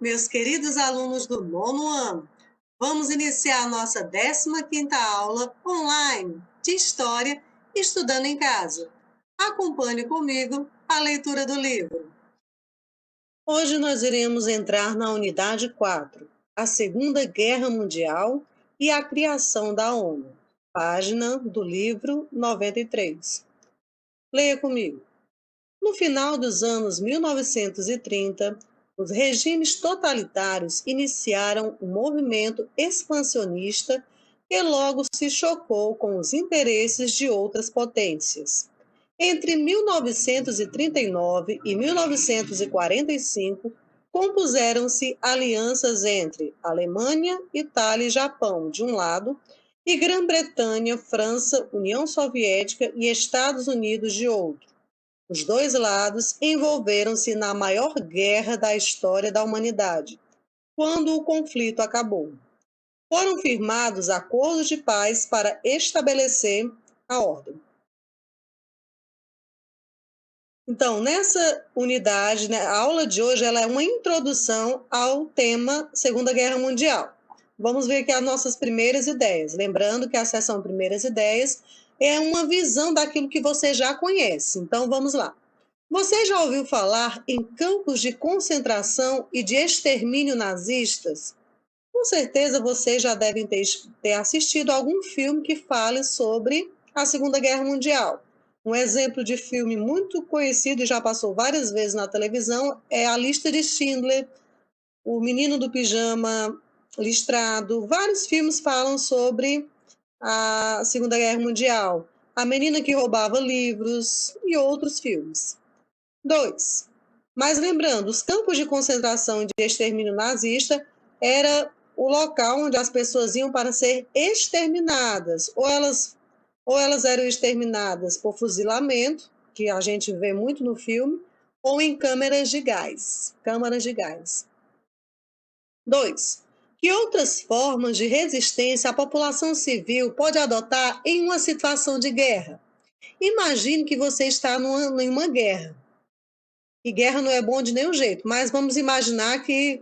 Meus queridos alunos do nono ano, vamos iniciar nossa 15ª aula online de História estudando em casa. Acompanhe comigo a leitura do livro. Hoje nós iremos entrar na unidade 4, a Segunda Guerra Mundial e a criação da ONU, página do livro 93. Leia comigo. No final dos anos 1930, os regimes totalitários iniciaram um movimento expansionista que logo se chocou com os interesses de outras potências. Entre 1939 e 1945, compuseram-se alianças entre Alemanha, Itália e Japão, de um lado, e Grã-Bretanha, França, União Soviética e Estados Unidos, de outro. Os dois lados envolveram-se na maior guerra da história da humanidade, quando o conflito acabou. Foram firmados acordos de paz para estabelecer a ordem. Então, nessa unidade, né, a aula de hoje ela é uma introdução ao tema Segunda Guerra Mundial. Vamos ver aqui as nossas primeiras ideias. Lembrando que a seção Primeiras Ideias é uma visão daquilo que você já conhece. Então, vamos lá. Você já ouviu falar em campos de concentração e de extermínio nazistas? Com certeza vocês já devem ter assistido a algum filme que fale sobre a Segunda Guerra Mundial. Um exemplo de filme muito conhecido e já passou várias vezes na televisão é A Lista de Schindler, O Menino do Pijama Listrado. Vários filmes falam sobre a Segunda Guerra Mundial. A Menina que Roubava Livros e outros filmes. 2. Mas lembrando, os campos de concentração e de extermínio nazista era o local onde as pessoas iam para ser exterminadas. Ou elas eram exterminadas por fuzilamento, que a gente vê muito no filme, ou em câmaras de gás. Câmaras de gás. 2. Que outras formas de resistência a população civil pode adotar em uma situação de guerra? Imagine que você está em uma guerra. E guerra não é bom de nenhum jeito, mas vamos imaginar que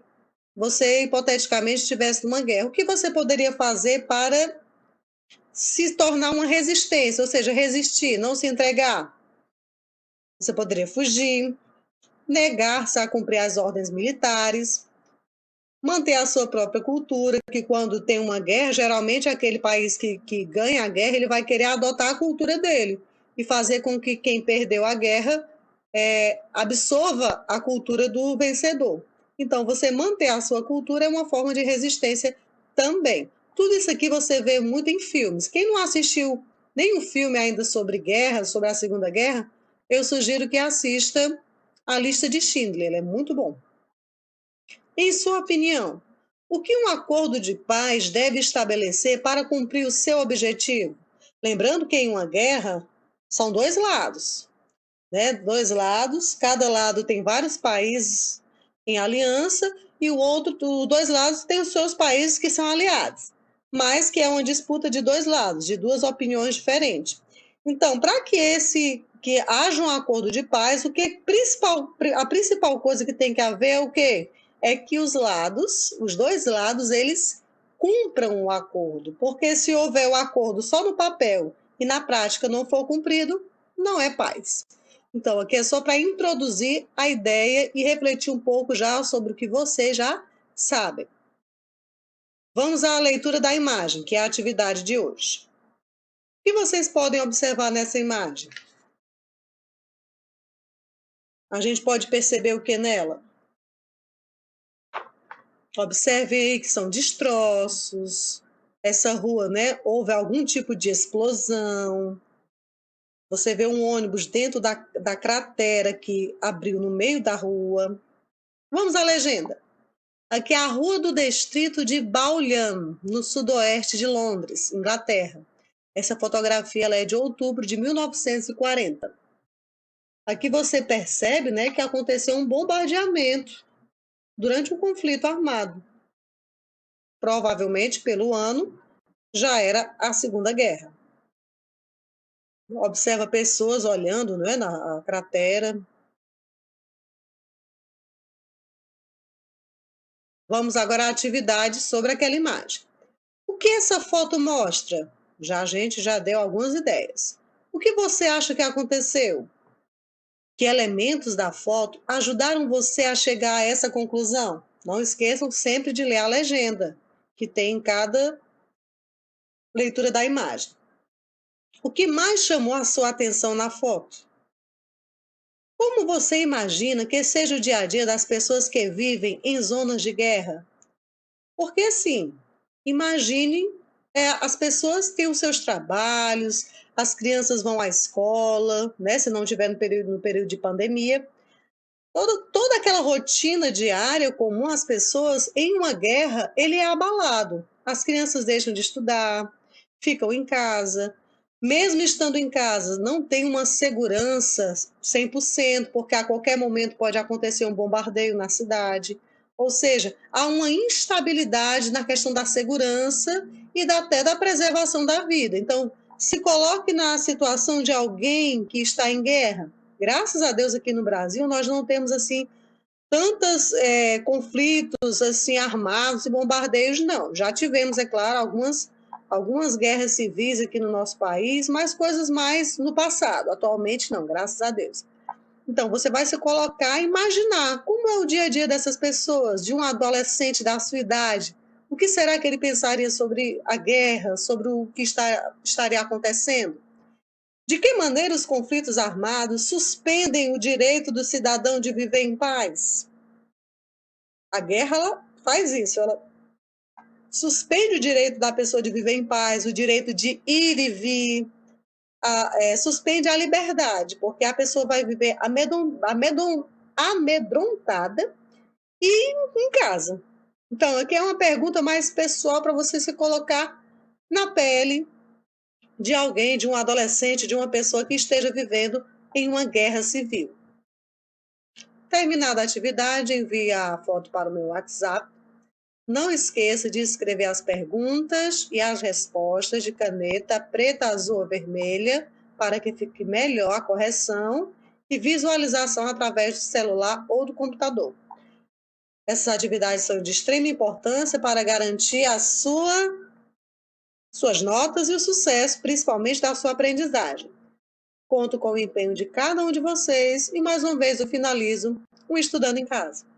você, hipoteticamente, estivesse numa guerra. O que você poderia fazer para se tornar uma resistência, ou seja, resistir, não se entregar? Você poderia fugir, negar-se a cumprir as ordens militares, manter a sua própria cultura, que quando tem uma guerra, geralmente aquele país que ganha a guerra, ele vai querer adotar a cultura dele e fazer com que quem perdeu a guerra absorva a cultura do vencedor. Então, você manter a sua cultura é uma forma de resistência também. Tudo isso aqui você vê muito em filmes. Quem não assistiu nenhum filme ainda sobre guerra, sobre a Segunda Guerra, eu sugiro que assista A Lista de Schindler, ele é muito bom. Em sua opinião, o que um acordo de paz deve estabelecer para cumprir o seu objetivo? Lembrando que em uma guerra são dois lados, né? Dois lados, cada lado tem vários países em aliança e os dois lados têm os seus países que são aliados, mas que é uma disputa de dois lados, de duas opiniões diferentes. Então, para que haja um acordo de paz, a principal coisa que tem que haver é o quê? É que os dois lados, eles cumpram o acordo, porque se houver o acordo só no papel e na prática não for cumprido, não é paz. Então, aqui é só para introduzir a ideia e refletir um pouco já sobre o que vocês já sabem. Vamos à leitura da imagem, que é a atividade de hoje. O que vocês podem observar nessa imagem? A gente pode perceber o que nela? Observe aí que são destroços. Essa rua, né? Houve algum tipo de explosão. Você vê um ônibus dentro da cratera que abriu no meio da rua. Vamos à legenda. Aqui é a Rua do Distrito de Baulan, no sudoeste de Londres, Inglaterra. Essa fotografia ela é de outubro de 1940. Aqui você percebe, né, que aconteceu um bombardeamento durante um conflito armado. Provavelmente pelo ano já era a Segunda Guerra. Observa pessoas olhando, né, na cratera. Vamos agora à atividade sobre aquela imagem. O que essa foto mostra? Já a gente já deu algumas ideias. O que você acha que aconteceu? Que elementos da foto ajudaram você a chegar a essa conclusão? Não esqueçam sempre de ler a legenda que tem em cada leitura da imagem. O que mais chamou a sua atenção na foto? Como você imagina que seja o dia a dia das pessoas que vivem em zonas de guerra? Porque assim, imagine, as pessoas têm os seus trabalhos, as crianças vão à escola, né, se não tiver no período de pandemia. Toda aquela rotina diária comum às pessoas, em uma guerra, ele é abalado. As crianças deixam de estudar, ficam em casa. Mesmo estando em casa, não tem uma segurança 100%, porque a qualquer momento pode acontecer um bombardeio na cidade. Ou seja, há uma instabilidade na questão da segurança e até da preservação da vida. Então, se coloque na situação de alguém que está em guerra. Graças a Deus aqui no Brasil nós não temos assim tantos conflitos assim armados e bombardeios, não. Já tivemos, é claro, algumas guerras civis aqui no nosso país, mas coisas mais no passado. Atualmente não, graças a Deus. Então você vai se colocar e imaginar como é o dia a dia dessas pessoas, de um adolescente da sua idade. O que será que ele pensaria sobre a guerra, sobre o que estaria acontecendo? De que maneira os conflitos armados suspendem o direito do cidadão de viver em paz? A guerra ela faz isso, ela suspende o direito da pessoa de viver em paz, o direito de ir e vir, suspende a liberdade, porque a pessoa vai viver amedrontada e em casa. Então, aqui é uma pergunta mais pessoal para você se colocar na pele de alguém, de um adolescente, de uma pessoa que esteja vivendo em uma guerra civil. Terminada a atividade, envie a foto para o meu WhatsApp. Não esqueça de escrever as perguntas e as respostas de caneta preta, azul ou vermelha para que fique melhor a correção e visualização através do celular ou do computador. Essas atividades são de extrema importância para garantir suas notas e o sucesso, principalmente da sua aprendizagem. Conto com o empenho de cada um de vocês e mais uma vez eu finalizo o Estudando em Casa.